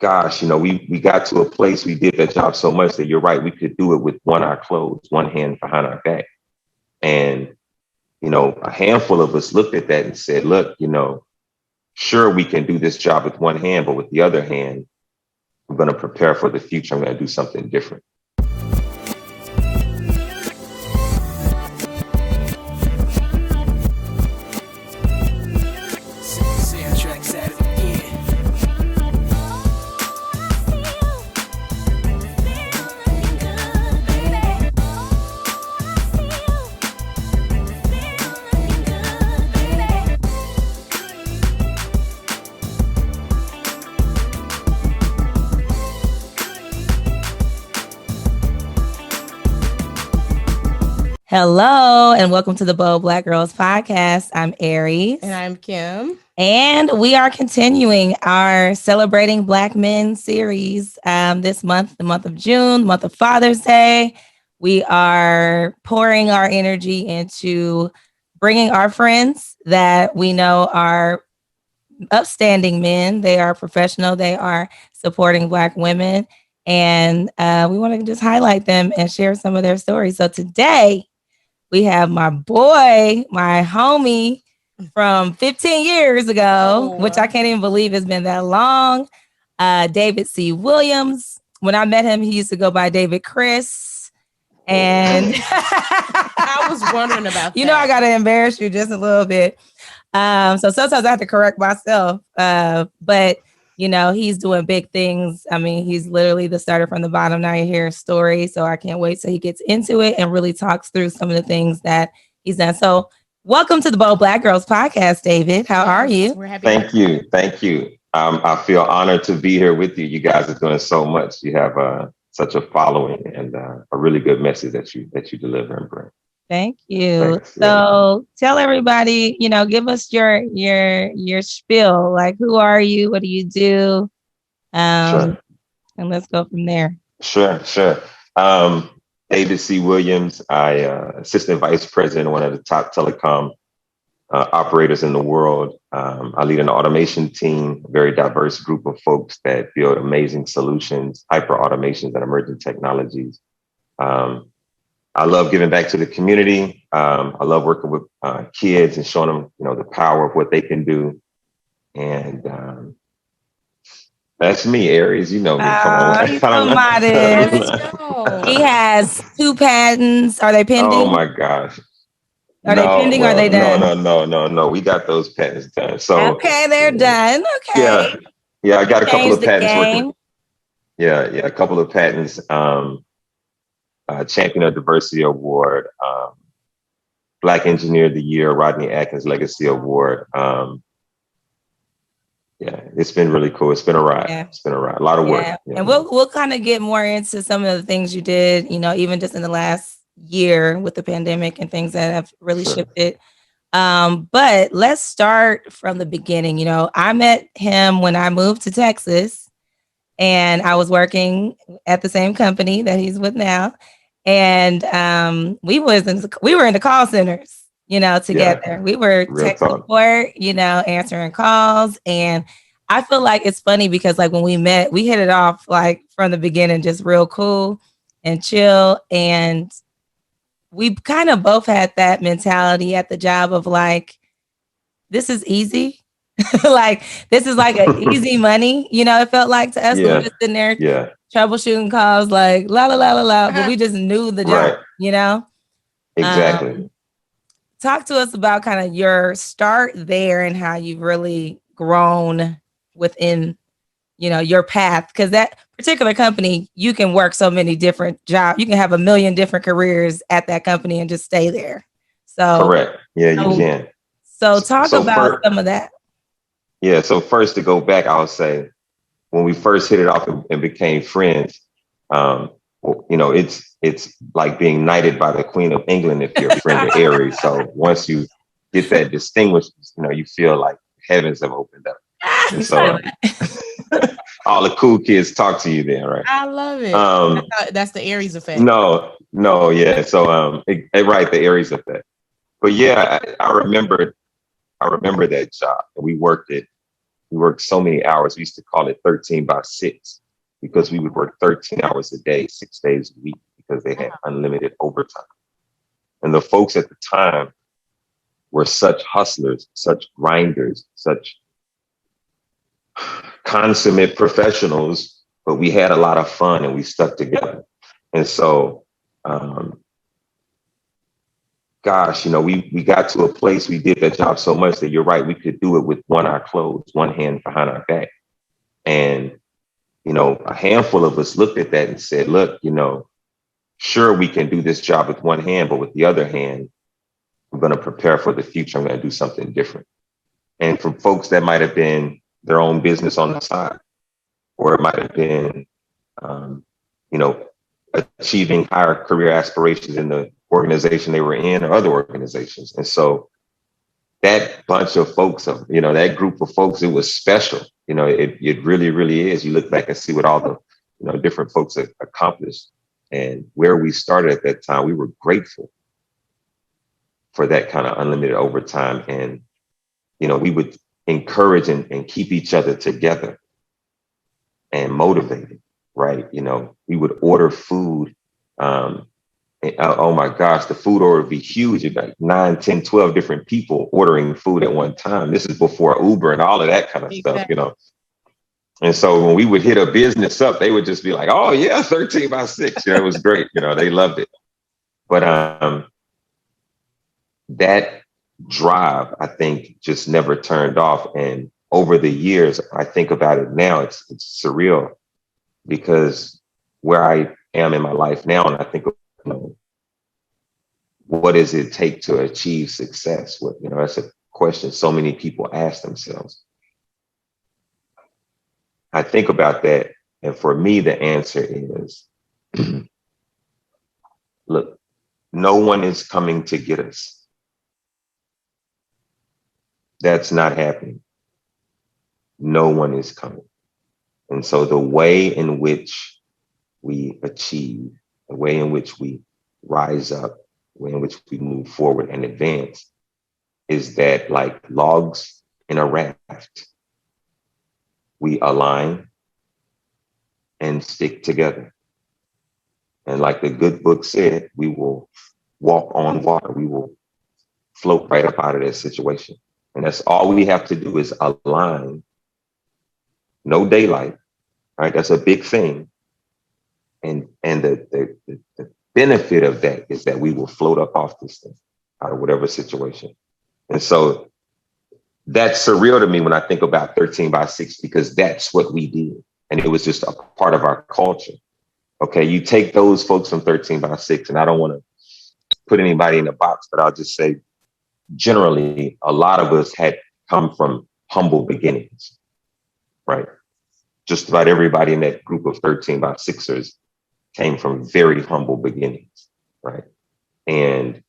gosh, we got to a place, we did that job so much that you're right, we could do it with one eye closed, one hand behind our back. And, a handful of us looked at that and said, look, sure, we can do this job with one hand, but with the other hand, I'm going to prepare for the future. I'm going to do something different. Hello, and welcome to the Bold Black Girls Podcast. I'm Aries. And I'm Kim. And we are continuing our Celebrating Black Men series this month, the month of June, the month of Father's Day. We are pouring our energy into bringing our friends that we know are upstanding men. They are professional. They are supporting Black women. And we want to just highlight them and share some of their stories. So today, we have my boy, my homie from 15 years ago, which I can't even believe has been that long. David C. Williams. When I met him, he used to go by David Chris. And I was wondering about that. I got to embarrass you just a little bit. So sometimes I have to correct myself. But he's doing big things. I mean, he's literally the starter from the bottom. Now you hear his story. So I can't wait till he gets into it and really talks through some of the things that he's done. So welcome to the Bold Black Girls Podcast, David. How are you? We're happy. Thank you. I feel honored to be here with you. You guys are doing so much. You have such a following and a really good message that you deliver and bring. Thank you. Thanks, so tell everybody, give us your spiel. Like, who are you? What do you do? Sure. And let's go from there. Sure. David C. Williams. I assistant vice president, one of the top telecom operators in the world. I lead an automation team, a very diverse group of folks that build amazing solutions, hyper automations and emerging technologies. I love giving back to the community. I love working with kids and showing them, the power of what they can do. And that's me, Aries. You know me. He's so modest. He has 2 patents. Are they pending? Oh my gosh. Are they pending or are they done? No. We got those patents done. So okay, they're done. Okay. Yeah. I got a couple of patents working. Yeah. A couple of patents. Champion of Diversity Award, Black Engineer of the Year, Rodney Atkins Legacy Award. It's been really cool. It's been a ride. Yeah. It's been a ride. A lot of work. Yeah. And we'll kind of get more into some of the things you did, even just in the last year with the pandemic and things that have really shifted. But let's start from the beginning. I met him when I moved to Texas and I was working at the same company that he's with now. And we were in the call centers, together. Yeah, we were tech support, answering calls. And I feel like it's funny because like when we met, we hit it off like from the beginning, just real cool and chill. And we kind of both had that mentality at the job of like, this is easy. Like, this is like an easy money. It felt like to us, we were just sitting there troubleshooting calls like la la la la la, but we just knew the job, Exactly. Talk to us about kind of your start there and how you've really grown within, your path. Because that particular company, you can work so many different jobs. You can have a million different careers at that company and just stay there. So correct. Yeah, you can. So talk about some of that. Yeah. So first, to go back, I would say when we first hit it off and became friends, it's like being knighted by the Queen of England if you're a friend of Aries. So once you get that distinguished, you feel like heavens have opened up. And so all the cool kids talk to you then, right? I love it. That's the Aries effect. No, yeah. So right, the Aries effect. But yeah, I remember that job. We worked it We worked so many hours. We used to call it 13 by 6 because we would work 13 hours a day, 6 days a week, because they had unlimited overtime. And the folks at the time were such hustlers, such grinders, such consummate professionals, but we had a lot of fun and we stuck together. And so, gosh, you know, we got to a place, we did that job so much that you're right, we could do it with one eye closed, one hand behind our back. And, you know, a handful of us looked at that and said, look, you know, sure, we can do this job with one hand, but with the other hand, I'm going to prepare for the future. I'm going to do something different. And for folks that might have been their own business on the side, or it might have been, you know, achieving higher career aspirations in the organization they were in or other organizations. And so that bunch of folks, you know, that group of folks, it was special. You know, it really, really is. You look back and see what all the, you know, different folks have accomplished and where we started at that time. We were grateful for that kind of unlimited overtime. And, you know, we would encourage and keep each other together and motivated, right? You know, we would order food. Oh my gosh, the food order would be huge. It'd be like 9, 10, 12 different people ordering food at one time. This is before Uber and all of that kind of stuff, you know. And so when we would hit a business up, they would just be like, oh yeah, 13 by 6. You know, it was great. You know, they loved it. But that drive, I think, just never turned off. And over the years, I think about it now, it's surreal because where I am in my life now, and I think, you know, what does it take to achieve success? What, you know, that's a question so many people ask themselves. I think about that. And for me, the answer is, look, no one is coming to get us. That's not happening. No one is coming. And so the way in which we achieve, the way in which we rise up, the way in which we move forward and advance is that, like logs in a raft, we align and stick together. And like the good book said, we will walk on water. We will float right up out of that situation. And that's all we have to do is align. No daylight, right? That's a big thing. And the benefit of that is that we will float up off this thing out of whatever situation. And so that's surreal to me when I think about 13 by 6, because that's what we did. And it was just a part of our culture. Okay, you take those folks from 13 by 6, and I don't want to put anybody in a box, but I'll just say, generally, a lot of us had come from humble beginnings, right? Just about everybody in that group of 13 by 6ers came from very humble beginnings, right? And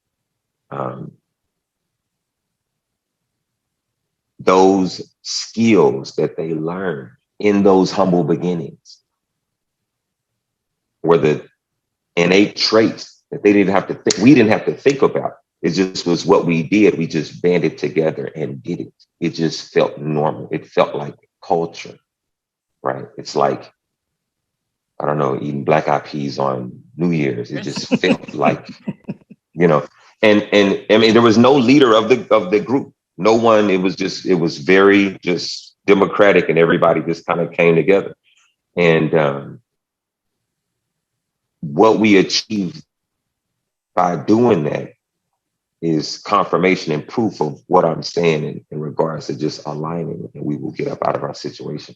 those skills that they learned in those humble beginnings were the innate traits that they didn't have to think, we didn't have to think about. It just was what we did. We just banded together and did it. It just felt normal. It felt like culture, right? It's like, I don't know, eating black eyed peas on New Year's. It just felt like, you know, and I mean, there was no leader of the group. No one, it was very just democratic, and everybody just kind of came together. And what we achieved by doing that is confirmation and proof of what I'm saying in regards to just aligning, and we will get up out of our situation.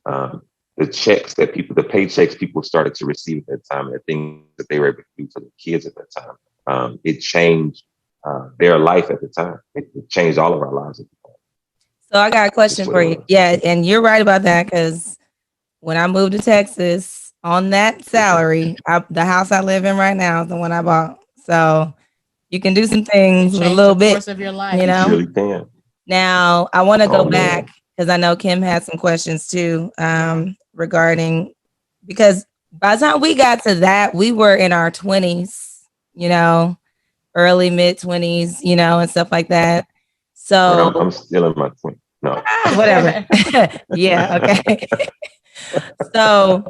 The checks that the paychecks people started to receive at that time, and the things that they were able to do for the kids at that time, it changed their life at the time. It changed all of our lives at the time. So I got a question for you. Yeah, and you're right about that, because when I moved to Texas on that salary, the house I live in right now is the one I bought. So you can do some things with a little bit of your life. You know, you really can. Now I want to go back because I know Kim had some questions too, regarding, because by the time we got to that, we were in our 20s, you know, early mid 20s, you know, and stuff like that. So I'm still in my 20s. No. Whatever. Yeah. Okay. So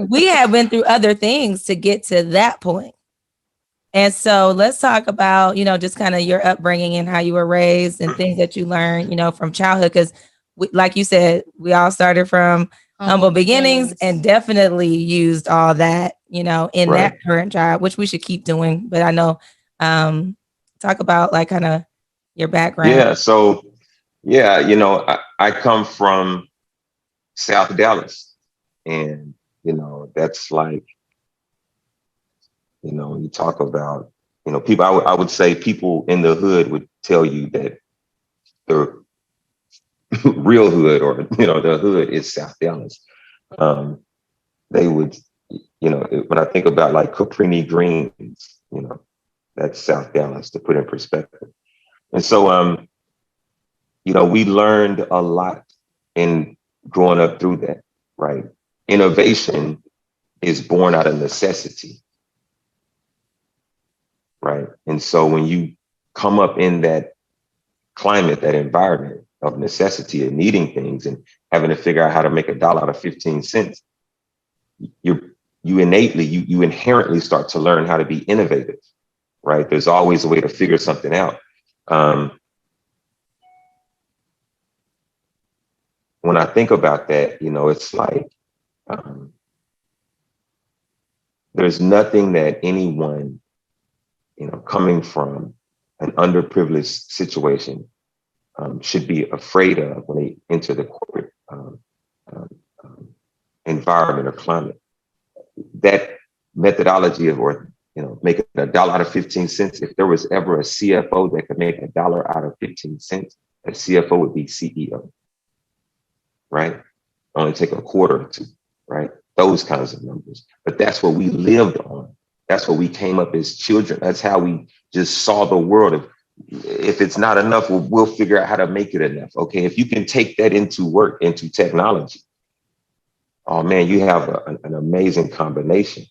we have been through other things to get to that point. And so let's talk about, just kind of your upbringing and how you were raised and things that you learned, from childhood. Because like you said, we all started from humble beginnings and definitely used all that, in that current job, which we should keep doing. But I know, talk about like kind of your background. Yeah. So, I come from South Dallas, and, that's like, when you talk about, people, I would say people in the hood would tell you that the real hood, or, the hood is South Dallas. They would, when I think about like Caprini Greens, that's South Dallas, to put in perspective. And so, we learned a lot in growing up through that, right? Innovation is born out of necessity, right? And so when you come up in that climate, that environment of necessity and needing things and having to figure out how to make $1 out of 15 cents, you inherently start to learn how to be innovative, right? There's always a way to figure something out. When I think about that, it's like, there's nothing that anyone, coming from an underprivileged situation, should be afraid of when they enter the corporate environment or climate. That methodology of, making $1 out of 15 cents. If there was ever a CFO that could make $1 out of 15 cents, a CFO would be CEO, right? Only take a quarter or two, right? Those kinds of numbers. But that's what we lived on. That's what we came up as children. That's how we just saw the world. If it's not enough, we'll figure out how to make it enough. Okay, if you can take that into work, into technology, oh man, you have an amazing combination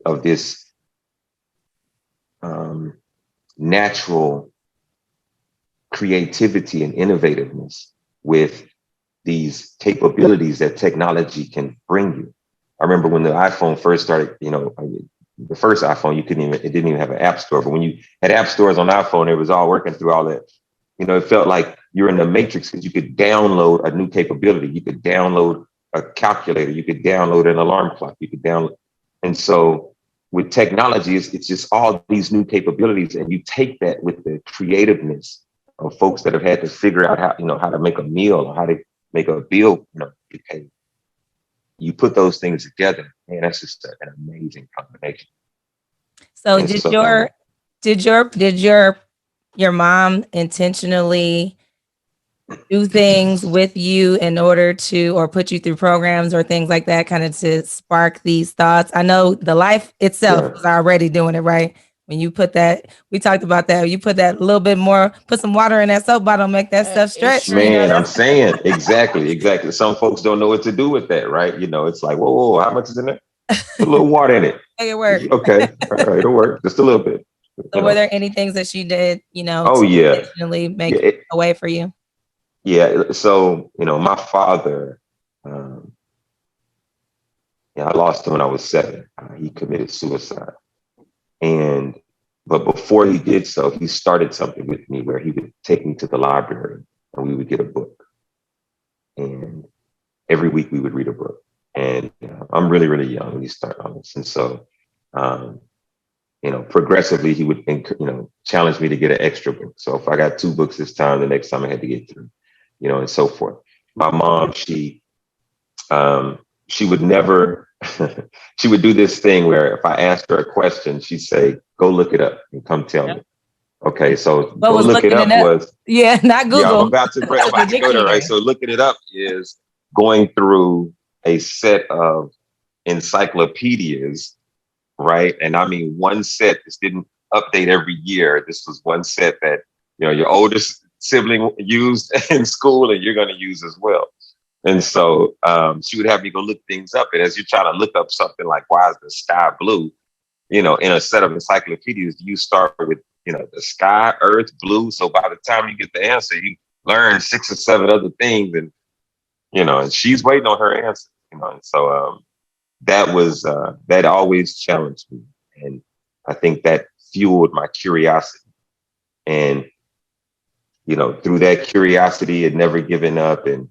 of this natural creativity and innovativeness with these capabilities that technology can bring you. I remember when the iPhone first started, the first iPhone, it didn't even have an app store. But when you had app stores on iPhone, it was all working through all that. It felt like you're in the matrix because you could download a new capability. You could download a calculator. You could download an alarm clock. You could download. And so with technology, it's just all these new capabilities. And you take that with the creativeness of folks that have had to figure out how to make a meal or how to make a bill, get paid. You put those things together, man, that's just an amazing combination. So did your mom intentionally do things with you in order to, or put you through programs or things like that, kind of to spark these thoughts? I know the life itself was already doing it, right? When you put that, we talked about that, you put that a little bit more, put some water in that soap bottle, make that stuff stretch. Man, I'm saying exactly. Some folks don't know what to do with that, right? It's like, whoa, how much is in there? Put a little water in it. Make it work. Okay, all right, it'll work just a little bit. So were there any things that she did, to intentionally make it a way for you? Yeah. So, my father, I lost him when I was 7. He committed suicide. But before he did so, he started something with me where he would take me to the library and we would get a book. And every week we would read a book. And I'm really, really young when he started on this. And so, progressively he would, challenge me to get an extra book. So if I got 2 books this time, the next time I had to get 3, and so forth. My mom, she would never, she would do this thing where if I asked her a question, she'd say, go look it up and come tell me. Okay, so go look it up was... Yeah, not Google. Yeah, I'm about to go there, right? So looking it up is going through a set of encyclopedias, right? And I mean, one set, this didn't update every year. This was one set that, your oldest sibling used in school and you're going to use as well. And so she would have me go look things up. And as you're trying to look up something like, why is the sky blue? In a set of encyclopedias, you start with, the sky, earth, blue. So by the time you get the answer, learn 6 or 7 other things, and and she's waiting on her answer. And so that always challenged me, and I think that fueled my curiosity. And through that curiosity and never giving up, and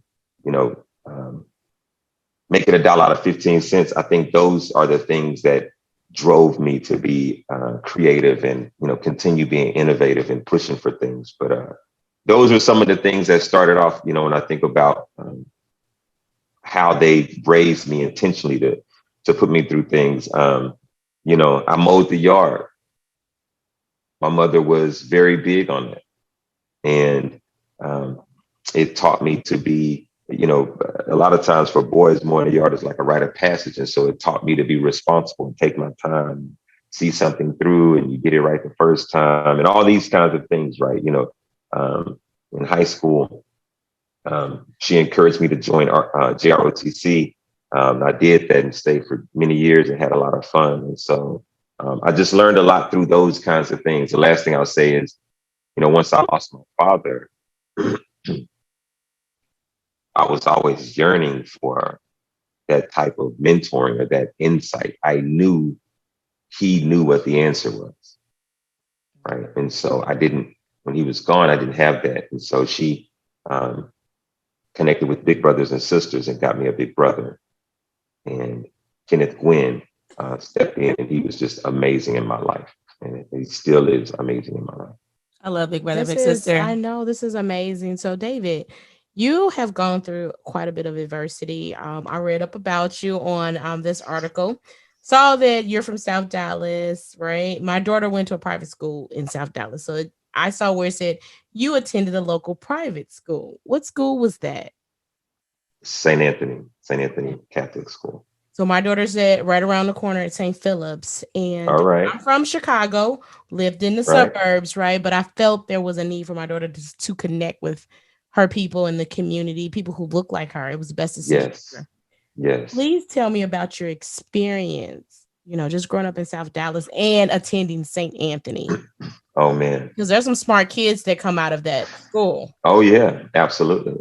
making $1 out of 15 cents, I think those are the things that drove me to be creative and continue being innovative and pushing for things. But those are some of the things that started off, when I think about how they raised me intentionally to put me through things. I mowed the yard. My mother was very big on that. And it taught me to be, a lot of times for boys, mowing the yard is like a rite of passage. And so it taught me to be responsible and take my time, see something through, and you get it right the first time, and all these kinds of things, right? In high school, she encouraged me to join JROTC. I did that and stayed for many years and had a lot of fun. And so I just learned a lot through those kinds of things. The last thing I'll say is, once I lost my father, I was always yearning for that type of mentoring or that insight. I knew he knew what the answer was, right? And so when he was gone, I didn't have that. And so she connected with big brothers and sisters and got me a big brother. And Kenneth Gwynn stepped in, and he was just amazing in my life. And he still is amazing in my life. I love Big Brother, Big Sister. I know, this is amazing. So David, you have gone through quite a bit of adversity. I read up about you on this article. Saw that you're from South Dallas, right? My daughter went to a private school in South Dallas. So I saw where it said you attended a local private school. What school was that? St. Anthony Catholic School. So my daughter's right around the corner at St. Philip's, and all right. I'm from Chicago, lived in the suburbs, right? But I felt there was a need for my daughter to connect with her people in the community, people who look like her. It was the best decision. Yes. Please tell me about your experience, just growing up in South Dallas and attending St. Anthony. Oh, man. Because there's some smart kids that come out of that school. Oh, yeah, absolutely.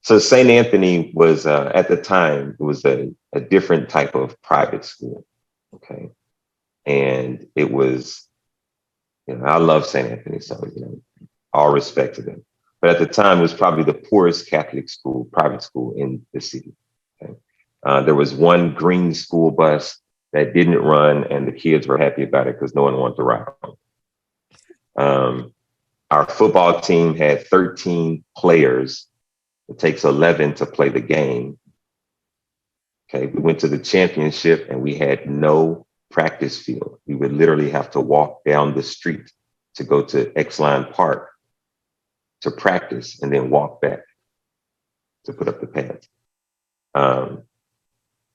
So St. Anthony was, at the time, it was a different type of private school. Okay. And it was, I love St. Anthony, so, all respect to them. But at the time, it was probably the poorest Catholic school, private school in the city. Okay? There was one green school bus that didn't run, and the kids were happy about it because no one wanted to ride on. Our football team had 13 players. It takes 11 to play the game. Okay, we went to the championship and we had no practice field. We would literally have to walk down the street to go to X-Line Park to practice and then walk back to put up the pads.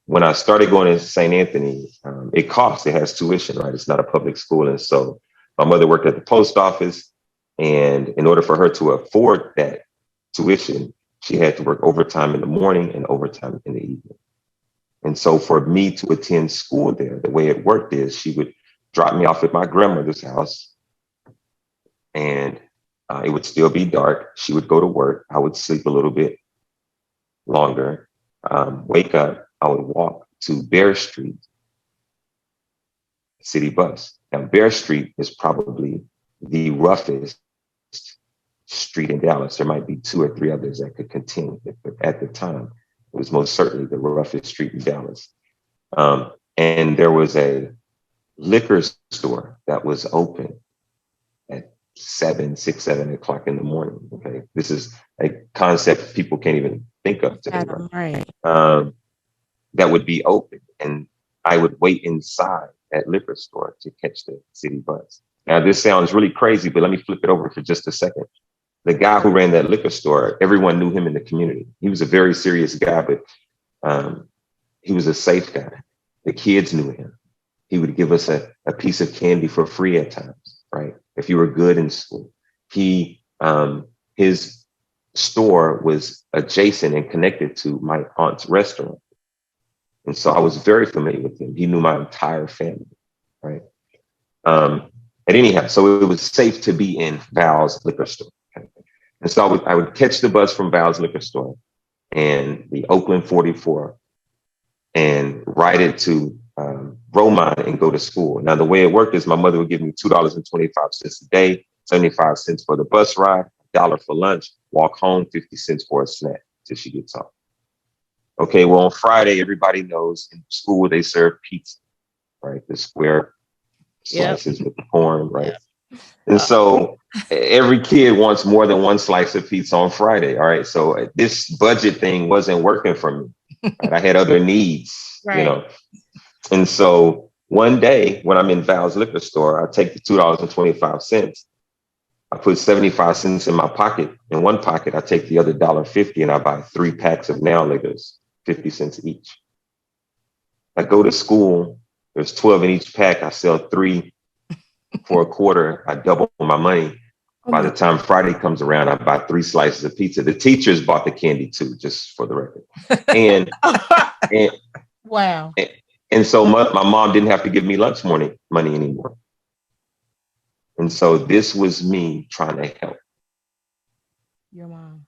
When I started going to St. Anthony, it costs. It has tuition, right? It's not a public school. And so my mother worked at the post office. And in order for her to afford that tuition, she had to work overtime in the morning and overtime in the evening. And so for me to attend school there, the way it worked is she would drop me off at my grandmother's house, and it would still be dark. She would go to work. I would sleep a little bit longer, wake up. I would walk to Bear Street, city bus. Now, Bear Street is probably the roughest street in Dallas. There might be 2 or 3 others that could contend, but at the time, it was most certainly the roughest street in Dallas. And there was a liquor store that was open at 6, 7 o'clock in the morning. Okay, this is a concept people can't even think of today. Right? That would be open, and I would wait inside that liquor store to catch the city bus. Now, this sounds really crazy, but let me flip it over for just a second. The guy who ran that liquor store, everyone knew him in the community. He was a very serious guy, but he was a safe guy. The kids knew him. He would give us a piece of candy for free at times, right? If you were good in school. His store was adjacent and connected to my aunt's restaurant. And so I was very familiar with him. He knew my entire family, right? At anyhow, so it was safe to be in Val's liquor store. Okay? And so I would catch the bus from Val's liquor store and the Oakland 44 and ride it to Romine and go to school. Now, the way it worked is my mother would give me $2.25 a day, 75 cents for the bus ride, $1 for lunch, walk home, 50 cents for a snack till she gets off. Okay, well, on Friday, everybody knows in school they serve pizza, right? The square slices with the corn, right? And so every kid wants more than one slice of pizza on Friday. All right. So this budget thing wasn't working for me. Right? I had other needs, you know. And so one day when I'm in Val's liquor store, I take the $2.25. I put 75 cents in my pocket. In one pocket, I take the other $1.50 and I buy 3 packs of Now Liggers, 50 cents each. I go to school. There's 12 in each pack. I sell 3 for a quarter. I double my money. By the time Friday comes around, I buy 3 slices of pizza. The teachers bought the candy too, just for the record. And wow. And so my mom didn't have to give me lunch money anymore. And so this was me trying to help. Your mom.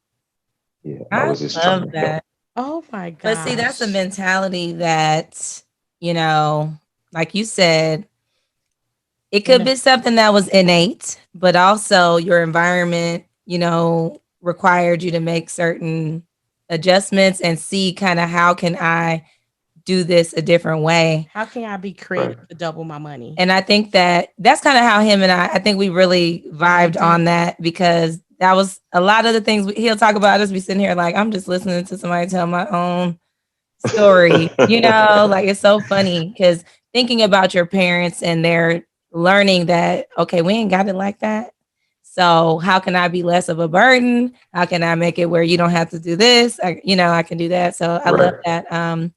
Yeah, I was just trying to help. Oh my God. But see, that's a mentality that, you know, like you said, it could be something that was innate, but also your environment, you know, required you to make certain adjustments and see kind of how can I do this a different way? How can I be creative to double my money? And I think that's kind of how him and I think we really vibed on that, because that was a lot of the things he'll talk about. Us be sitting here like, I'm just listening to somebody tell my own story, you know, like it's so funny because thinking about your parents and their learning that, okay, we ain't got it like that. So how can I be less of a burden? How can I make it where you don't have to do this? I can do that. So I love that.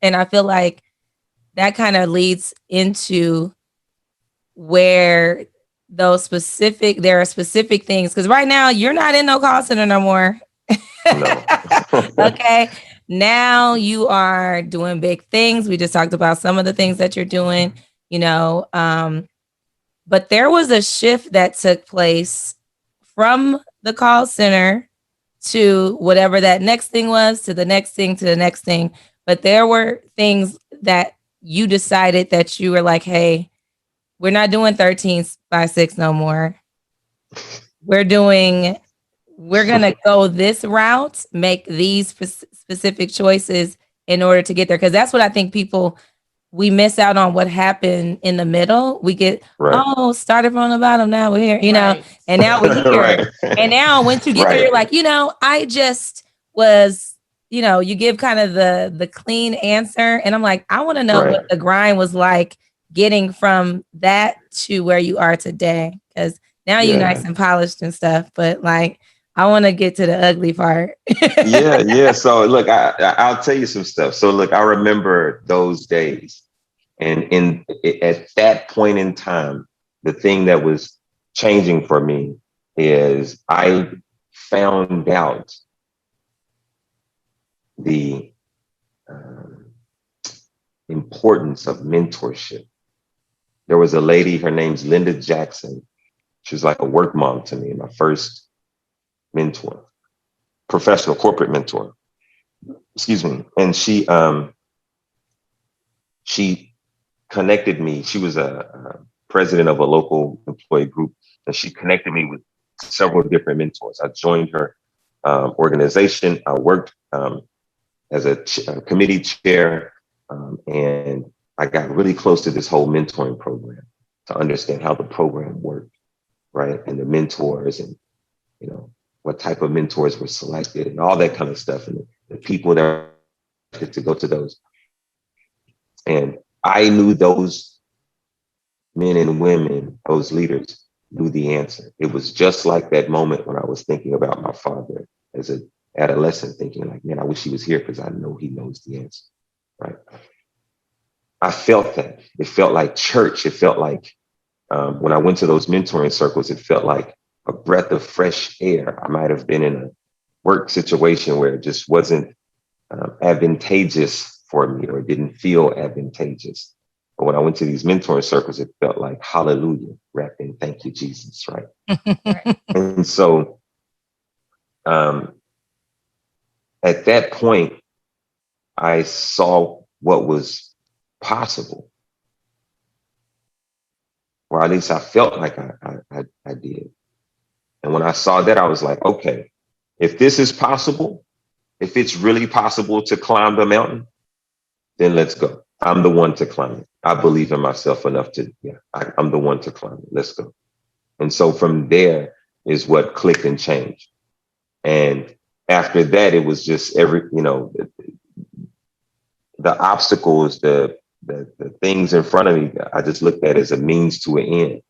And I feel like that kind of leads into where there are specific things. Because right now you're not in no call center no more. No. Okay. Now you are doing big things. We just talked about some of the things that you're doing, you know. But there was a shift that took place from the call center to whatever that next thing was, to the next thing, to the next thing. But there were things that you decided that you were like, hey, we're not doing 13x6 no more. We're going to go this route, make these specific choices in order to get there. Because that's what I think we miss out on, what happened in the middle. We get, started from the bottom, now we're here, you know, and now we're here. And now once you get there, you're like, you know, I just was, you know, you give kind of the clean answer. And I'm like, I want to know what the grind was like getting from that to where you are today. Because now you're nice and polished and stuff, but like, I want to get to the ugly part. Yeah. So look, I'll tell you some stuff. So look, I remember those days, and at that point in time, the thing that was changing for me is I found out the importance of mentorship. There was a lady, her name's Linda Jackson. She was like a work mom to me, my first mentor, professional corporate mentor. Excuse me. And she connected me. She was a president of a local employee group, and she connected me with several different mentors. I joined her organization. I worked as a committee chair, and I got really close to this whole mentoring program to understand how the program worked, right? And the mentors, and you know, what type of mentors were selected and all that kind of stuff, and the people that get to go to those. And I knew those men and women, those leaders, knew the answer. It was just like that moment when I was thinking about my father as an adolescent, thinking like, man, I wish he was here because I know he knows the answer, right? I felt that. It felt like church. It felt like when I went to those mentoring circles, it felt like a breath of fresh air. I might have been in a work situation where it just wasn't advantageous for me, or didn't feel advantageous. But when I went to these mentoring circles, it felt like hallelujah, wrapped in thank you, Jesus, right? And so um, at that point, I saw what was possible, or at least I felt like I did. And when I saw that, I was like, okay, if this is possible, if it's really possible to climb the mountain, then let's go. I'm the one to climb it. I believe in myself enough to, I'm the one to climb it. Let's go. And so from there is what clicked and changed. And after that, it was just the obstacles, the things in front of me, I just looked at as a means to an end.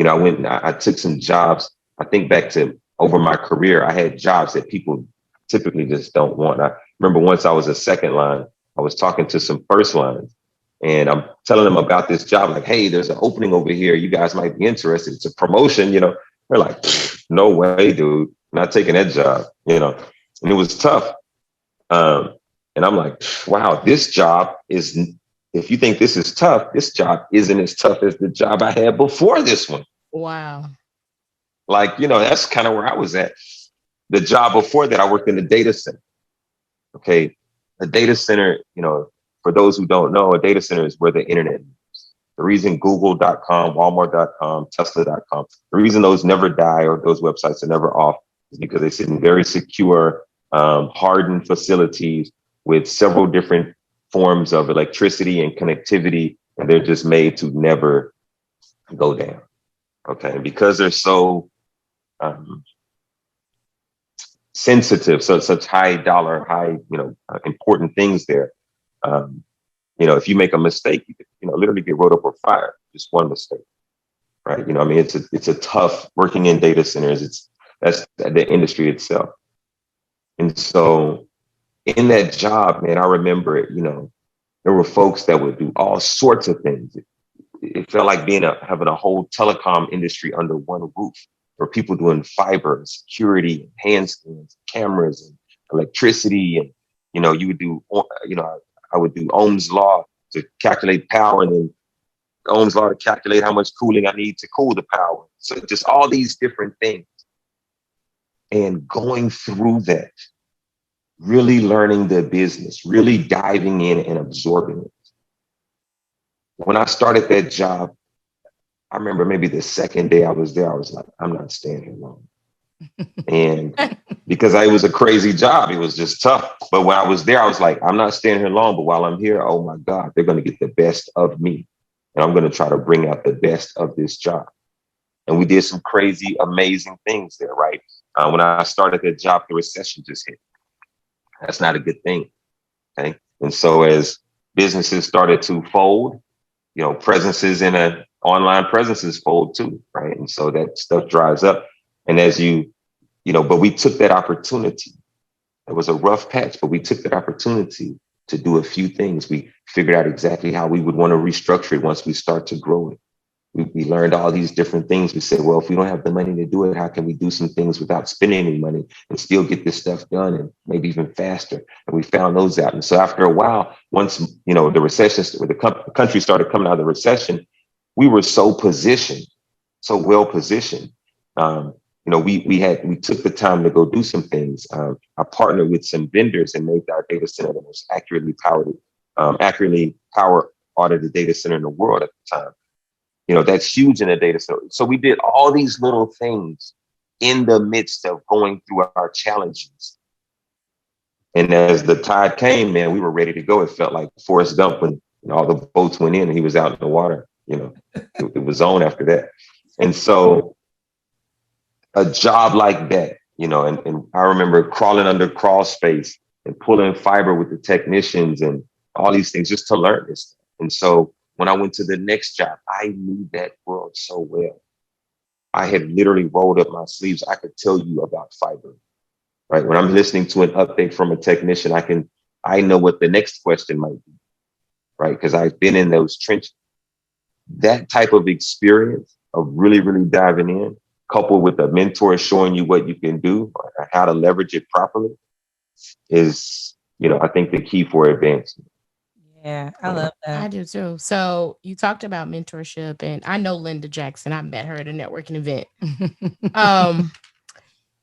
I went and I took some jobs. I think back to over my career, I had jobs that people typically just don't want. I remember once I was a second line, I was talking to some first lines and I'm telling them about this job, like, hey, there's an opening over here. You guys might be interested. It's a promotion, They're like, no way, dude. I'm not taking that job, and it was tough. And I'm like, wow, this job is, if you think this is tough, this job isn't as tough as the job I had before this one. Wow. Like, that's kind of where I was at. The job before that, I worked in the data center. Okay. A data center, for those who don't know, a data center is where the internet is. The reason Google.com, Walmart.com, Tesla.com, the reason those never die or those websites are never off is because they sit in very secure, hardened facilities with several different forms of electricity and connectivity, and they're just made to never go down. Okay. And because they're so sensitive, so such high dollar, important things there. If you make a mistake, you could, literally get rolled up or fired. Just one mistake, right? It's a tough working in data centers. That's the industry itself. And so in that job, man, I remember, there were folks that would do all sorts of things. It felt like having a whole telecom industry under one roof. There were people doing fiber, security, hand scans, cameras, and electricity, and you would do, I would do Ohm's law to calculate power, and then Ohm's law to calculate how much cooling I need to cool the power. So just all these different things, and going through that, really learning the business, really diving in and absorbing it. When I started that job, I remember maybe the second day I was there, I was like, I'm not staying here long. And because it was a crazy job, it was just tough. But when I was there, I was like, I'm not staying here long, but while I'm here, oh my God, they're going to get the best of me. And I'm going to try to bring out the best of this job. And we did some crazy, amazing things there, right? When I started that job, the recession just hit. That's not a good thing. Okay. And so as businesses started to fold, presences in online presences fold too, right? And so that stuff dries up. And as but we took that opportunity. It was a rough patch, but we took that opportunity to do a few things. We figured out exactly how we would want to restructure it once we start to grow it. We learned all these different things. We said, well, if we don't have the money to do it, how can we do some things without spending any money and still get this stuff done and maybe even faster? And we found those out. And so after a while, once, the recession, or the country started coming out of the recession, we were so positioned, so well positioned. We took the time to go do some things. I partnered with some vendors and made our data center the most accurately power audited data center in the world at the time. That's huge in a data center. So we did all these little things in the midst of going through our challenges. And as the tide came, man, we were ready to go. It felt like Forrest Gump when all the boats went in and he was out in the water. It was on after that. And so a job like that, and I remember crawling under crawl space and pulling fiber with the technicians and all these things just to learn this. And so when I went to the next job, I knew that world so well. I had literally rolled up my sleeves. I could tell you about fiber, right? When I'm listening to an update from a technician, I know what the next question might be, right? Because I've been in those trenches. That type of experience of really, really diving in, coupled with a mentor showing you what you can do, or how to leverage it properly, is, I think the key for advancement. Yeah, I love I that. do too. So you talked about mentorship, and I know Linda Jackson. I met her at a networking event. Um,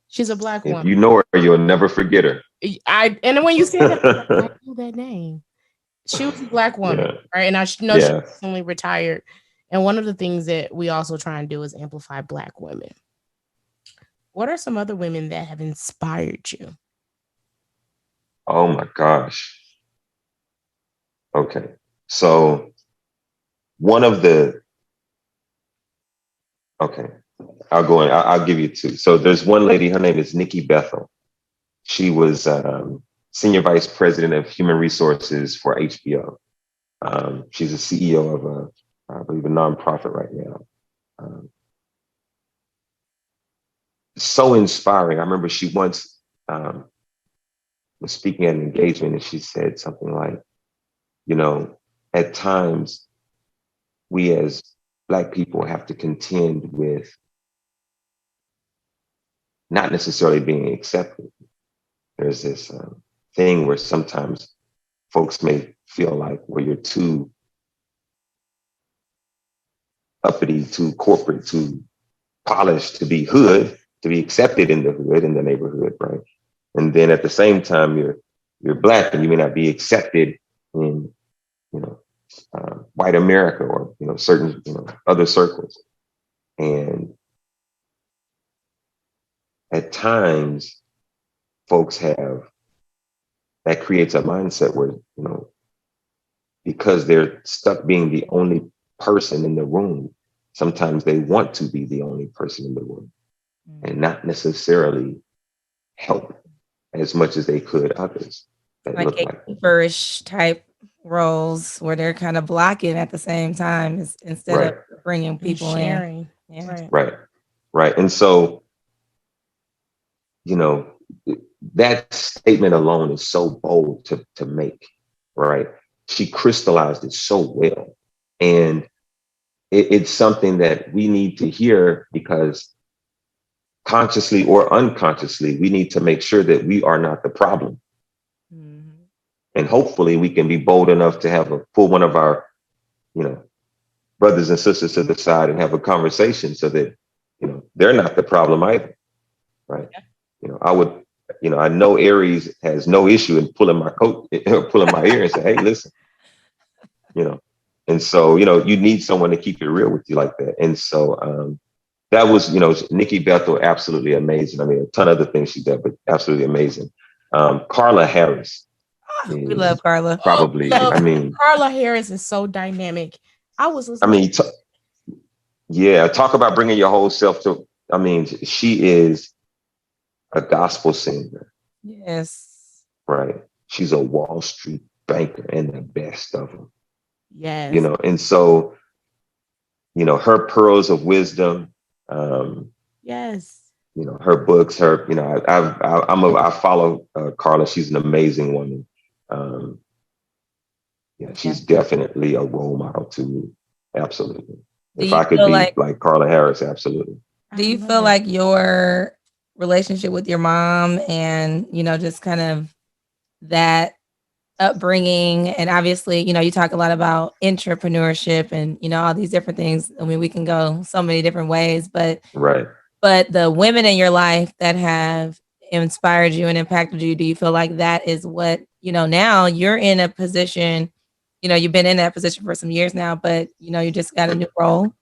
she's a Black If woman. you know her, you'll never forget her. I and when you said that, I was like, I know that name. She was a Black woman, Yeah. right? And I know she Yeah. recently retired. And one of the things that we also try and do is amplify Black women. What are some other women that have inspired you? Oh my gosh. Okay. So one of the, okay, I'll go in. I'll give you two. So there's one lady, her name is Nikki Bethel. She was Senior Vice President of Human Resources for HBO. She's a CEO of I believe, a nonprofit right now. Um, so inspiring. I remember she once was speaking at an engagement and she said something like, you know, at times we as Black people have to contend with not necessarily being accepted. There's this thing where sometimes folks may feel like, well, you're too uppity, too corporate, too polished to be hood, to be accepted in the hood, in the neighborhood, right? And then at the same time, you're Black and you may not be accepted in, you know, white America or, you know, certain, you know, other circles. And at times, folks have, that creates a mindset where, you know, because they're stuck being the only person in the room, sometimes they want to be the only person in the room and not necessarily help as much as they could others that Like look like them. gatekeeperish type roles where they're kind of blocking at the same time instead of Right, bringing And people in. sharing. Yeah. Right. right, right. And so, you know, that statement alone is so bold to make, right? She crystallized it so well. And it's something that we need to hear because consciously or unconsciously, we need to make sure that we are not the problem. Mhm. And hopefully we can be bold enough to have pull one of our, you know, brothers and sisters to the side and have a conversation so that, you know, they're not the problem either. Right. Yeah. You know, I would, you know, I know Aries has no issue in pulling my coat, pulling my ear and say, hey, listen, you know. And so, you know, you need someone to keep it real with you like that. And so that was, you know, Nikki Bethel, absolutely amazing. I mean, a ton of other things she did, but absolutely amazing. Carla Harris We love is Carla. Oh, probably, love I mean, Carla Harris is so dynamic. I was I listening. mean, yeah, talk about bringing your whole self to, I mean, she is a gospel singer, Yes. right? She's a Wall Street banker and the best of them, you Yes. know, and so, you know, her pearls of wisdom, um, Yes. you know, her books, her, you know, I follow Carla. She's an amazing woman. Um, yeah, Yeah. she's definitely a role model to me. Absolutely. Do If you I could feel be like like Carla Harris, absolutely. do I you love feel it. like your relationship with your mom and, just kind of that upbringing, and obviously, you talk a lot about entrepreneurship and, all these different things. I mean, we can go so many different ways, but Right. the women in your life that have inspired you and impacted you, do you feel like that is what, now you're in a position, you've been in that position for some years now, but you just got a new role,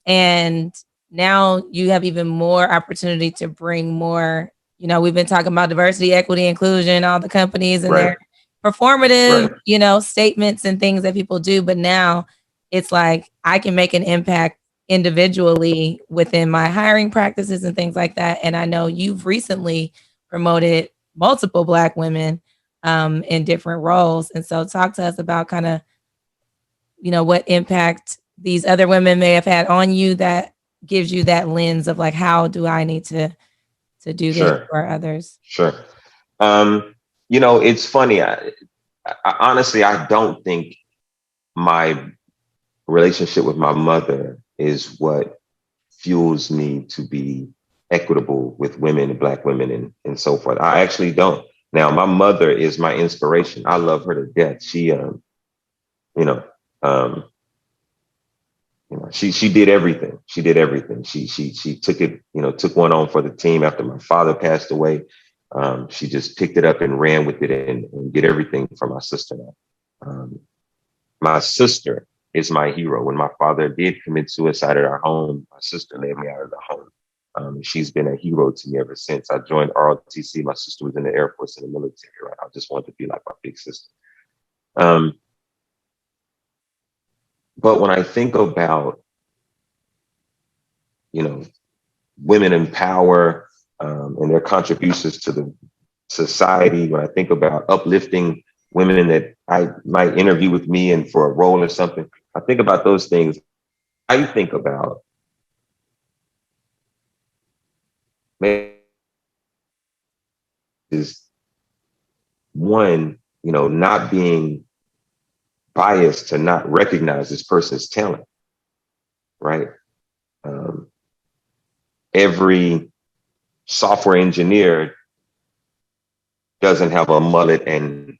and now you have even more opportunity to bring more, we've been talking about diversity, equity, inclusion, all the companies and Right. their performative, Right. statements and things that people do. But now it's like I can make an impact individually within my hiring practices and things like that. And I know you've recently promoted multiple Black women in different roles. And so talk to us about kind of, what impact these other women may have had on you that gives you that lens of like, how do I need to do this Sure. for others? Sure. It's funny. I honestly, I don't think my relationship with my mother is what fuels me to be equitable with women, Black women, and so forth. I actually don't. Now, my mother is my inspiration. I love her to death. you know, um, she did everything. She did everything. She took it, took one on for the team after my father passed away. She just picked it up and ran with it and did everything for my sister. My sister is my hero. When my father did commit suicide at our home, my sister led me out of the home. She's been a hero to me ever since. I joined ROTC. My sister was in the Air Force and the military. Right? I just wanted to be like my big sister. But when I think about, women in power and their contributions to the society, when I think about uplifting women that I might interview with me and for a role or something, I think about those things. I think about is one, not being biased to not recognize this person's talent, right? Every software engineer doesn't have a mullet and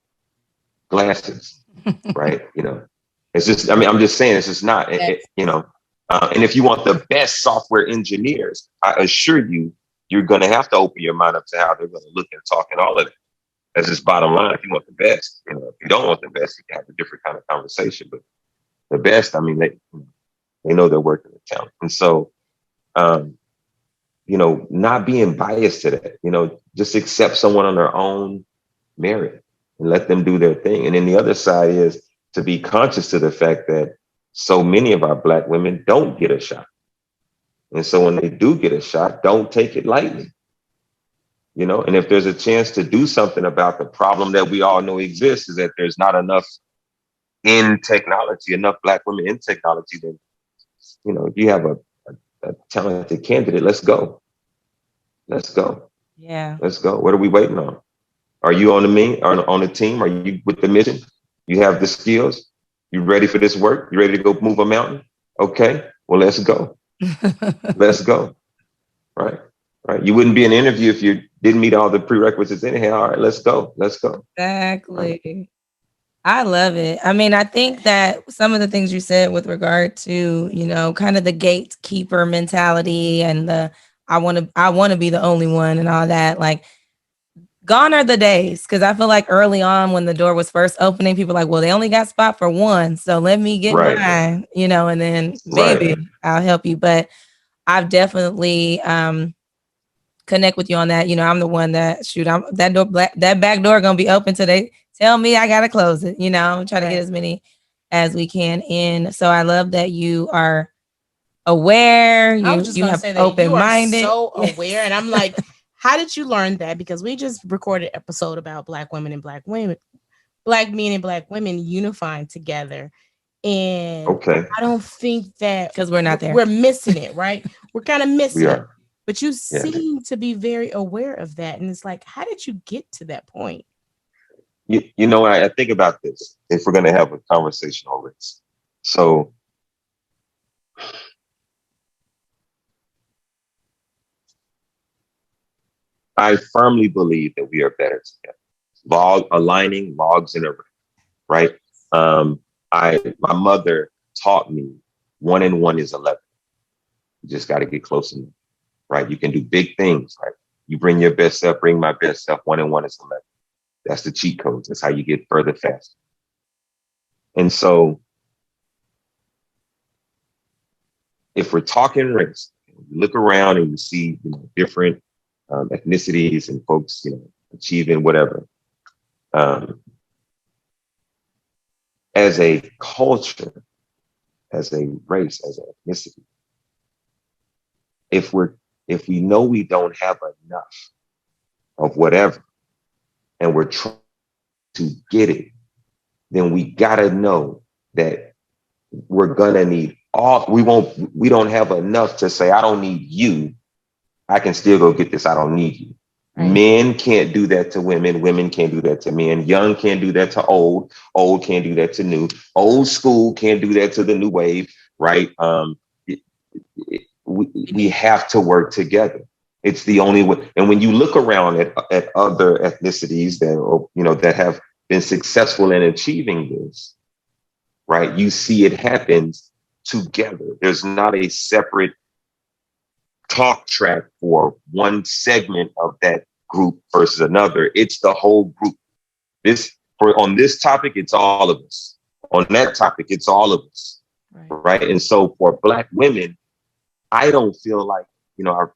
glasses, right? It's just, I'm just saying, it's just not, and if you want the best software engineers, I assure you, you're going to have to open your mind up to how they're going to look and talk and all of it. That's just bottom line. If you want the best, if you don't want the best, you can have a different kind of conversation. But the best, they know their work and their talent. And so, not being biased to that, just accept someone on their own merit and let them do their thing. And then the other side is to be conscious to the fact that so many of our Black women don't get a shot. And so when they do get a shot, don't take it lightly. And if there's a chance to do something about the problem that we all know exists, is that there's not enough in technology, enough Black women in technology, then, if you have a talented candidate, let's go. Let's go. Yeah. Let's go. What are we waiting on? Are you on the team? Are you with the mission? You have the skills? You ready for this work? You ready to go move a mountain? Okay, well, let's go. Let's go. Right. You wouldn't be an interview if you didn't meet all the prerequisites anyhow. All right, let's go. Let's go. Exactly. Right. I love it. I think that some of the things you said with regard to, kind of the gatekeeper mentality and the I want to be the only one and all that, like, gone are the days. Because I feel like early on when the door was first opening, people were like, well, they only got spot for one, so let me get mine, and then maybe I'll help you. But I've definitely connect with you on that. I'm the one that that back door gonna be open till they tell me I gotta close it. I'm trying to get as many as we can in. So I love that you are aware. You have open-minded. You are so aware, and I'm like, how did you learn that? Because we just recorded an episode about Black women and Black women, Black men and Black women unifying together. And I don't think that because we're not there, we're missing it, right? We're kind of missing it. But you seem to be very aware of that. And it's like, how did you get to that point? I think about this, if we're going to have a conversation on this. So I firmly believe that we are better together. Aligning logs in a ring, right? My mother taught me 1 and 1 is 11. You just got to get close enough. Right? You can do big things, right? You bring your best self, bring my best self, 1 and 1 is 11. That's the cheat codes. That's how you get further faster. And so if we're talking race, you look around and you see, different ethnicities and folks, achieving whatever. As a culture, as a race, as an ethnicity, if we know we don't have enough of whatever, and we're trying to get it, then we gotta know that we're gonna need we don't have enough to say, I don't need you. I can still go get this. I don't need you. Right. Men can't do that to women. Women can't do that to men. Young can't do that to old. Old can't do that to new. Old school can't do that to the new wave, right? We have to work together. It's the only way. And when you look around at other ethnicities that have been successful in achieving this, right? You see it happens together. There's not a separate talk track for one segment of that group versus another. It's the whole group. On this topic, it's all of us. On that topic, it's all of us, right? And so for Black women, I don't feel like, I'm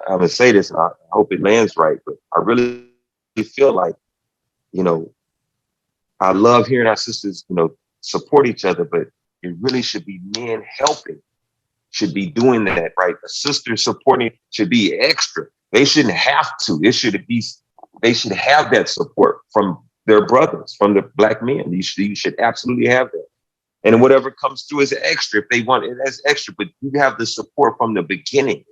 gonna say this, and I hope it lands right, but I really feel like, I love hearing our sisters, support each other, but it really should be men helping, should be doing that, right? The sisters supporting should be extra. They shouldn't have to. They should have that support from their brothers, from the Black men. You should absolutely have that. And whatever comes through is extra if they want it as extra, but you have the support from the beginning,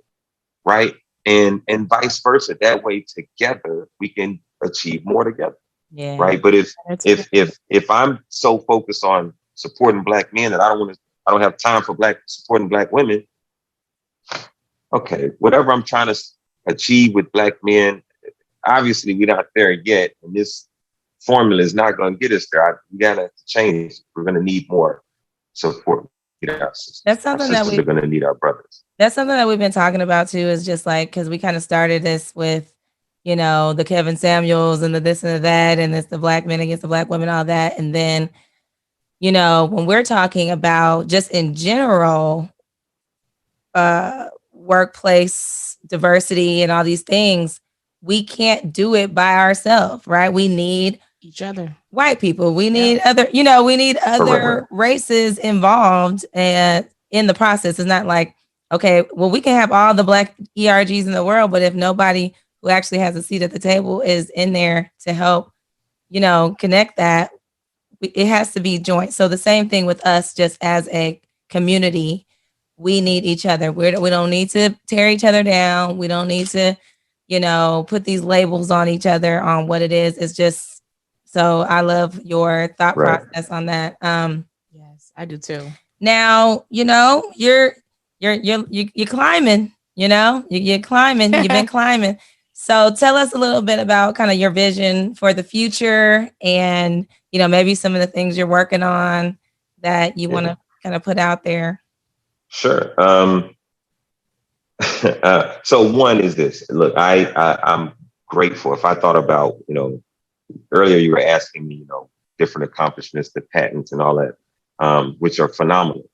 right? And vice versa. That way together we can achieve more together. Yeah. Right. But if I'm so focused on supporting Black men that I don't have time for supporting Black women. Okay, whatever I'm trying to achieve with Black men, obviously we're not there yet. And this formula is not going to get us there. We got to change. We're going to need more support. That's something that we're going to need our brothers. That's something that we've been talking about too, is just like, because we kind of started this with, the Kevin Samuels and the this and the that, and it's the Black men against the Black women, all that. And then, when we're talking about just in general, workplace diversity and all these things, we can't do it by ourselves, right? We need each other, white people. We need other, we need other races involved and in the process. It's not like, okay, well, we can have all the Black ERGs in the world, but if nobody who actually has a seat at the table is in there to help, connect that, it has to be joint. So the same thing with us, just as a community, we need each other. We don't need to tear each other down. We don't need to, put these labels on each other on what it is. It's just, so I love your thought process on that. Yes, I do too. Now, you're climbing, you're climbing, you've been climbing. So tell us a little bit about kind of your vision for the future and, maybe some of the things you're working on that you want to kind of put out there. Sure. So one is this. Look, I'm grateful. If I thought about, earlier you were asking me, different accomplishments, the patents and all that, which are phenomenal.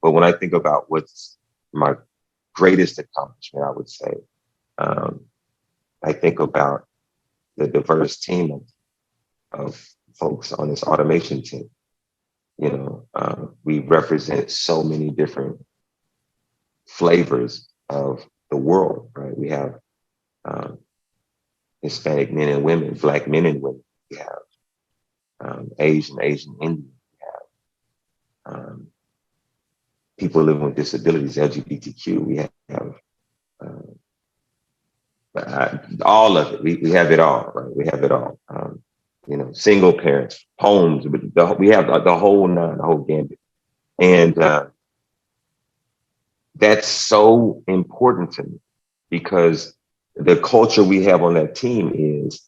But when I think about what's my greatest accomplishment, I would say, I think about the diverse team of folks on this automation team. We represent so many different flavors of the world, right? We have Hispanic men and women, Black men and women. We have Asian Indian. We have people living with disabilities, LGBTQ. We have all of it. We have it all, right? We have it all. Single parents, homes, but we have the whole nine, the whole gambit. And that's so important to me because the culture we have on that team is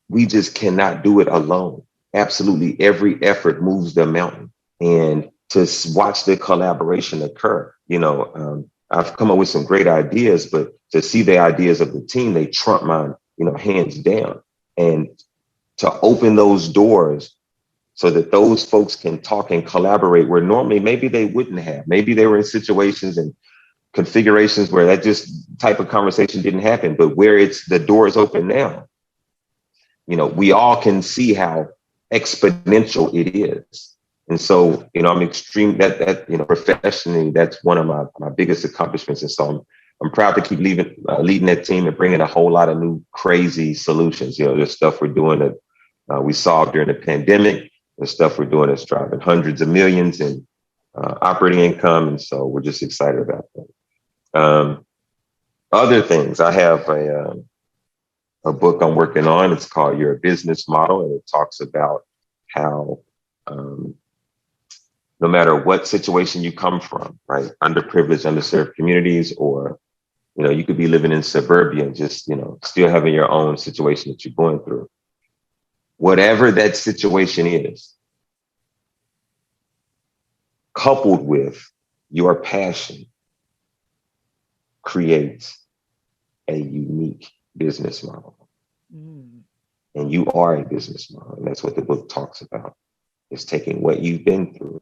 we just cannot do it alone. Absolutely every effort moves the mountain. And to watch the collaboration occur, I've come up with some great ideas, but to see the ideas of the team, they trump mine, hands down. And to open those doors so that those folks can talk and collaborate where normally maybe they wouldn't have. Maybe they were in situations and configurations where that just type of conversation didn't happen, but where the door is open now, we all can see how exponential it is. And so, I'm extreme that professionally, that's one of my biggest accomplishments. And so I'm proud to keep leading that team and bringing a whole lot of new crazy solutions. There's stuff we're doing that we solved during the pandemic. There's stuff we're doing that's driving hundreds of millions in operating income. And so we're just excited about that. Other things, I have a book I'm working on. It's called Your Business Model. And it talks about how no matter what situation you come from, right? Underprivileged, underserved communities, or, you could be living in suburbia and just, still having your own situation that you're going through. whatever that situation is, coupled with your passion, creates a unique business model. Mm. And you are a business model. And that's what the book talks about, is taking what you've been through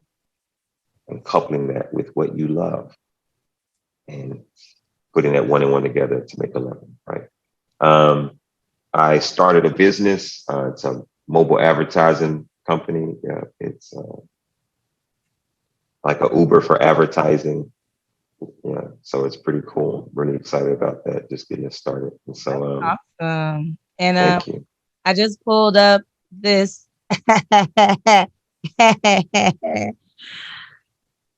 and coupling that with what you love and putting that one and one together to make 11, right? I started a business. It's a mobile advertising company. It's like a Uber for advertising. Yeah, so it's pretty cool. Really excited about that. Just getting it started. And so, Awesome. And thank you. I just pulled up this.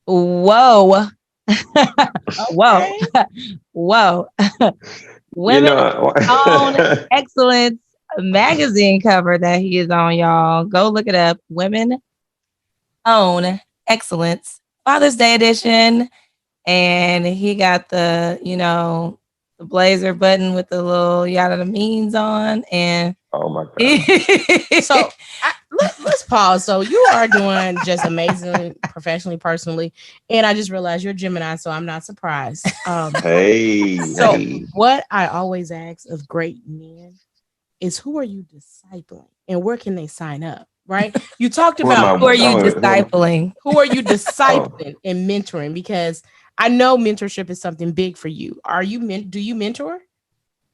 Whoa. Whoa. Whoa. Women Own Excellence magazine cover that he is on, y'all. Go look it up. Women Own Excellence Father's Day edition. And he got the, the blazer button with the little yada the means on. And oh my God. So let's pause. So you are doing just amazing professionally, personally. And I just realized you're Gemini, so I'm not surprised. So what I always ask of great men is, who are you discipling and where can they sign up? Right? You talked about who are you discipling? Who are you discipling and mentoring? Because I know mentorship is something big for you. Do you mentor?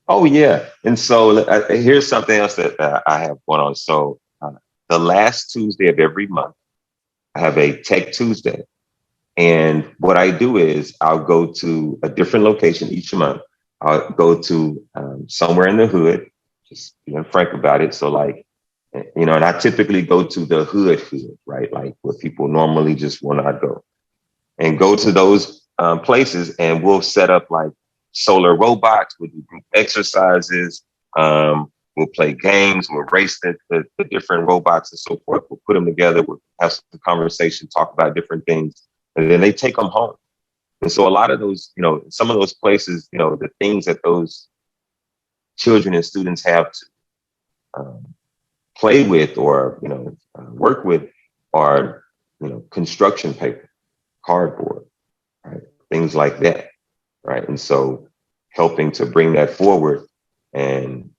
Oh yeah. And so here's something else that I have going on. So the last Tuesday of every month, I have a Tech Tuesday. And what I do is I'll go to a different location each month. I'll go to somewhere in the hood, just being frank about it. So like, and I typically go to the hood, right? Like where people normally just will not go, and go to those places, and we'll set up like solar robots, we'll do group exercises, we'll play games, we'll race the different robots and so forth. We'll put them together, we'll have some conversation, talk about different things, and then they take them home. And so a lot of those, some of those places, the things that those children and students have to play with or, work with are, construction paper, cardboard, right? Things like that, right? And so helping to bring that forward and,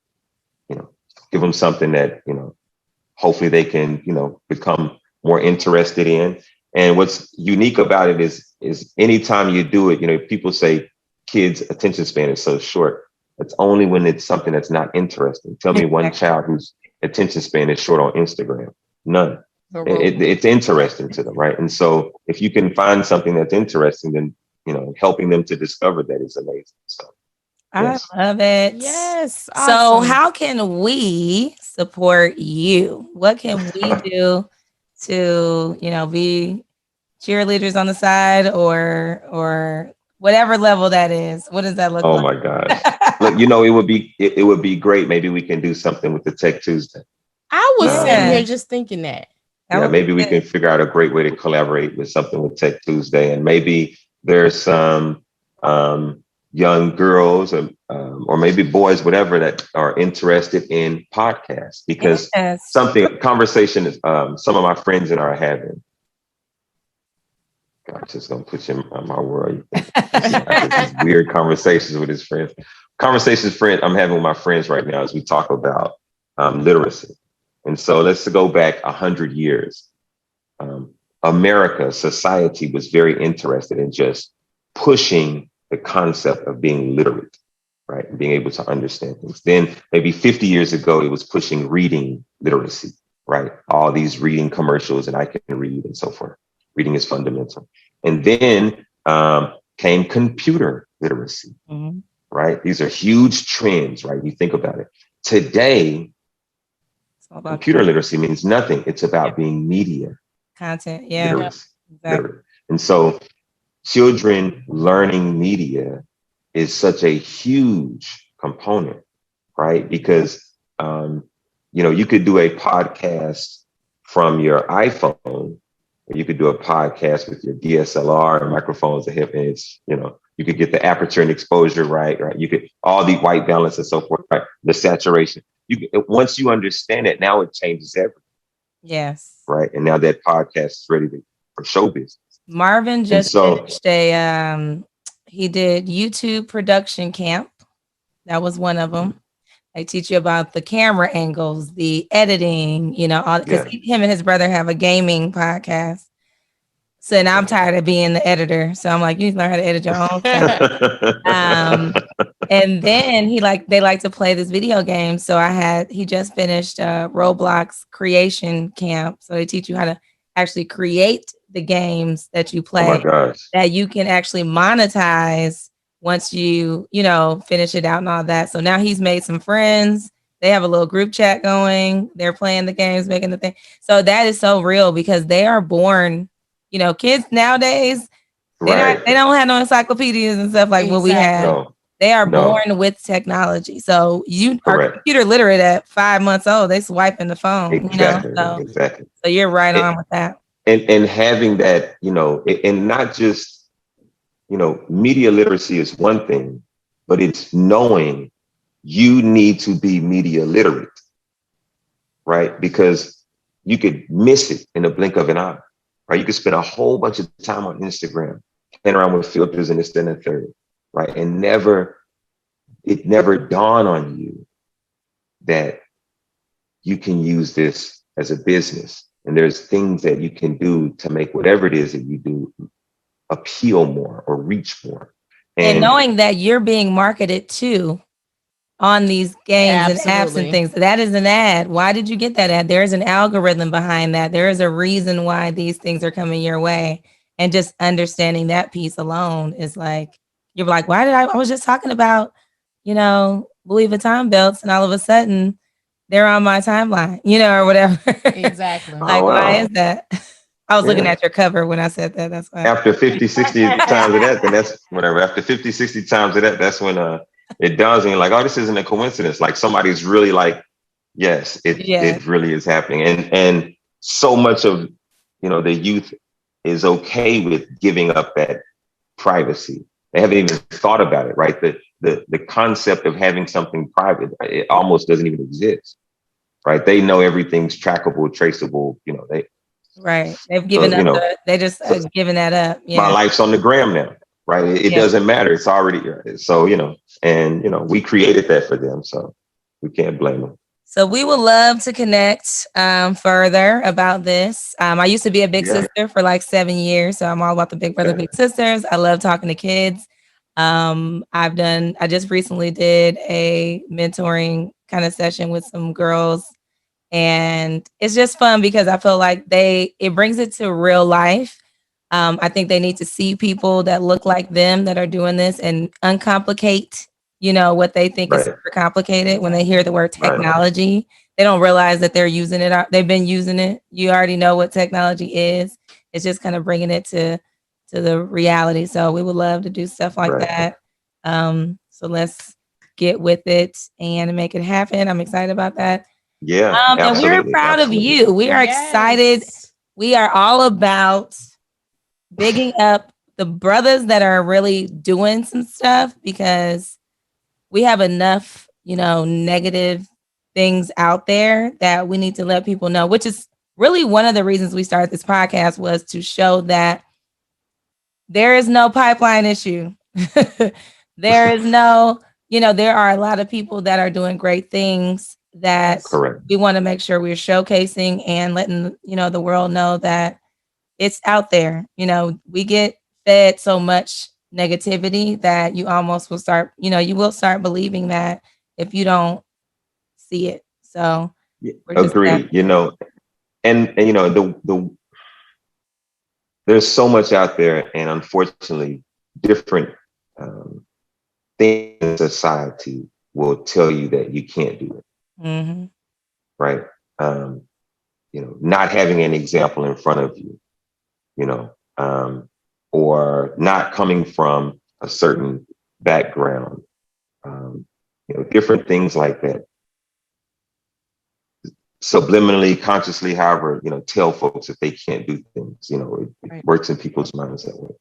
give them something that, hopefully they can, become more interested in. And what's unique about it is anytime you do it, people say kids' attention span is so short. It's only when it's something that's not interesting. Tell me one child whose attention span is short on Instagram. None. It's interesting to them, right? And so if you can find something that's interesting, then, helping them to discover that is amazing. So yes. I love it. Yes. Awesome. So how can we support you? What can we do to, be cheerleaders on the side or whatever level that is? What does that look like? Oh my gosh. Look, it would be great. Maybe we can do something with the Tech Tuesday. I was sitting here just thinking that. Maybe we can figure out a great way to collaborate with something with Tech Tuesday. And maybe there's some young girls or maybe boys, whatever, that are interested in podcasts, because conversation is some of my friends and I are having. Gosh, it's gonna put you in my world. These weird conversations with his friends. I'm having with my friends right now as we talk about literacy. And so let's go back 100 years. America, society was very interested in just pushing the concept of being literate, right? And being able to understand things. Then maybe 50 years ago, it was pushing reading literacy, right? All these reading commercials and I can read and so forth. Reading is fundamental. And then came computer literacy, right? These are huge trends, right? You think about it. Today, computer literacy means nothing. It's about being media. Content, exactly. And so children learning media is such a huge component, right? Because, you could do a podcast from your iPhone. You could do a podcast with your DSLR and microphones ahead, and it's, you could get the aperture and exposure right. You could all the white balance and so forth, right? The saturation. once you understand it, now it changes everything. Yes. Right. And now that podcast is ready for show business. Marvin just finished he did YouTube production camp. That was one of them. They teach you about the camera angles, the editing, all, because him and his brother have a gaming podcast. So now I'm tired of being the editor. So I'm like, you need to learn how to edit your own stuff. And then they like to play this video game. So he just finished Roblox creation camp. So they teach you how to actually create the games that you play that you can actually monetize once you finish it out and all that. So now he's made some friends. They have a little group chat going. They're playing the games, making the thing. So that is so real because they are born, kids nowadays, they don't have no encyclopedias and stuff like what we have. No. They are born with technology. So you are computer literate at 5 months old. They swiping the phone. Exactly. So you're right on with that. And having that, and not just, media literacy is one thing, but it's knowing you need to be media literate, right? Because you could miss it in a blink of an eye, right? You could spend a whole bunch of time on Instagram, playing around with filters and this, then, and third, right? And it never dawned on you that you can use this as a business. And there's things that you can do to make whatever it is that you do appeal more or reach more. And knowing that you're being marketed to on these games and apps and things, that is an ad. Why did you get that ad? There is an algorithm behind that. There is a reason why these things are coming your way. And just understanding that piece alone is like, you're like, I was just talking about, Louis Vuitton belts, and all of a sudden they're on my timeline, or whatever. Exactly. Like, why is that? I was looking at your cover when I said that. That's why. After 50, 60 times of that, then that's whatever. After 50, 60 times of that, that's when it dawns on you like, oh, this isn't a coincidence. Like somebody's really like, yes, it really is happening. And so much of, the youth is okay with giving up that privacy. They haven't even thought about it, right? The concept of having something private, it almost doesn't even exist, right? They know everything's trackable, traceable, They've given up. They just given that up. Yeah. My life's on the gram now, right? It doesn't matter. It's already, so, we created that for them. So we can't blame them. So we would love to connect further about this. I used to be a big sister for like 7 years. So I'm all about the big brother, big sisters. I love talking to kids. I just recently did a mentoring kind of session with some girls. And it's just fun because I feel like it brings it to real life. I think they need to see people that look like them that are doing this and uncomplicate, what they think is super complicated. When they hear the word technology, they don't realize that they're using it. They've been using it. You already know what technology is. It's just kind of bringing it to the reality. So we would love to do stuff like that. So let's get with it and make it happen. I'm excited about that. Yeah. And we're proud of you. We are excited. We are all about bigging up the brothers that are really doing some stuff because we have enough, negative things out there that we need to let people know, which is really one of the reasons we started this podcast, was to show that there is no pipeline issue. There is no, there are a lot of people that are doing great things that we want to make sure we're showcasing and letting, the world know that it's out there. We get fed so much negativity that you almost will start, you will start believing that if you don't see it. So agree, and there's so much out there, and unfortunately different things in society will tell you that you can't do it. Mm-hmm. Right. Not having an example in front of you, or not coming from a certain background, different things like that. Subliminally, consciously, however, tell folks that they can't do things, it works in people's minds that way.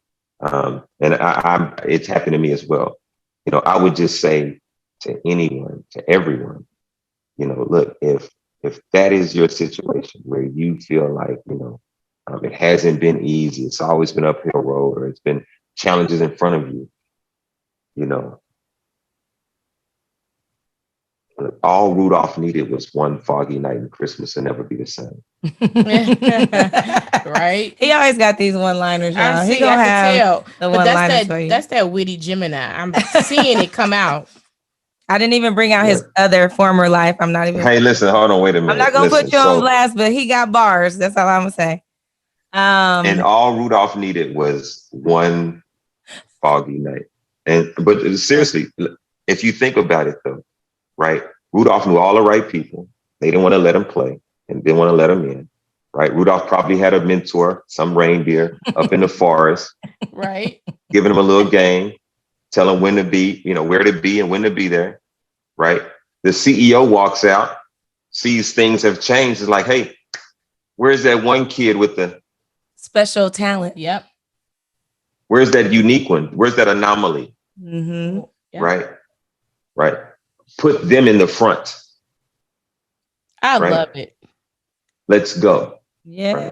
And it's happened to me as well. I would just say to anyone, to everyone, look, if that is your situation where you feel like, it hasn't been easy, it's always been uphill road, or it's been challenges in front of you, all Rudolph needed was one foggy night and Christmas will never be the same. Right? He always got these one-liners, y'all. I see, He gonna I have can tell. the But one-liners for you. that's that witty Gemini. I'm seeing it come out. I didn't even bring out his other former life. I'm not even. Hey, listen, hold on, wait a minute. I'm not gonna put you on blast, but he got bars. That's all I'm gonna say. And all Rudolph needed was one foggy night. But seriously, if you think about it though, right? Rudolph knew all the right people. They didn't want to let him play and didn't want to let him in. Right? Rudolph probably had a mentor, some reindeer up in the forest, right? Giving him a little game, tell him when to be, where to be and when to be there. Right? The CEO walks out, sees things have changed. Is like, hey, where's that one kid with the special talent? Yep. Where's that unique one? Where's that anomaly? Mm-hmm. Yep. Right. Put them in the front. I love it. Let's go. Yeah.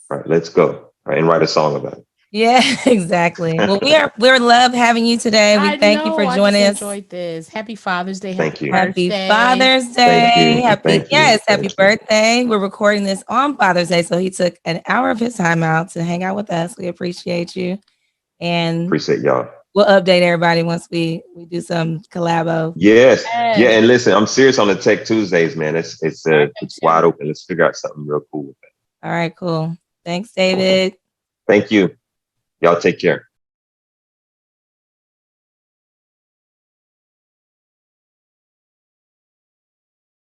Right. Let's go. Right. And write a song about it. Yeah, exactly. Well, we're love having you today. We thank you for joining us. I enjoyed this. Happy Father's Day. Thank you. Happy Father's Day. Happy birthday. We're recording this on Father's Day, so he took an hour of his time out to hang out with us. We appreciate you, and appreciate y'all. We'll update everybody once we do some collabo. Yes. Yeah, and listen, I'm serious on the Tech Tuesdays, man. It's wide open. Let's figure out something real cool with that. All right, cool. Thanks, David. Thank you. Y'all take care.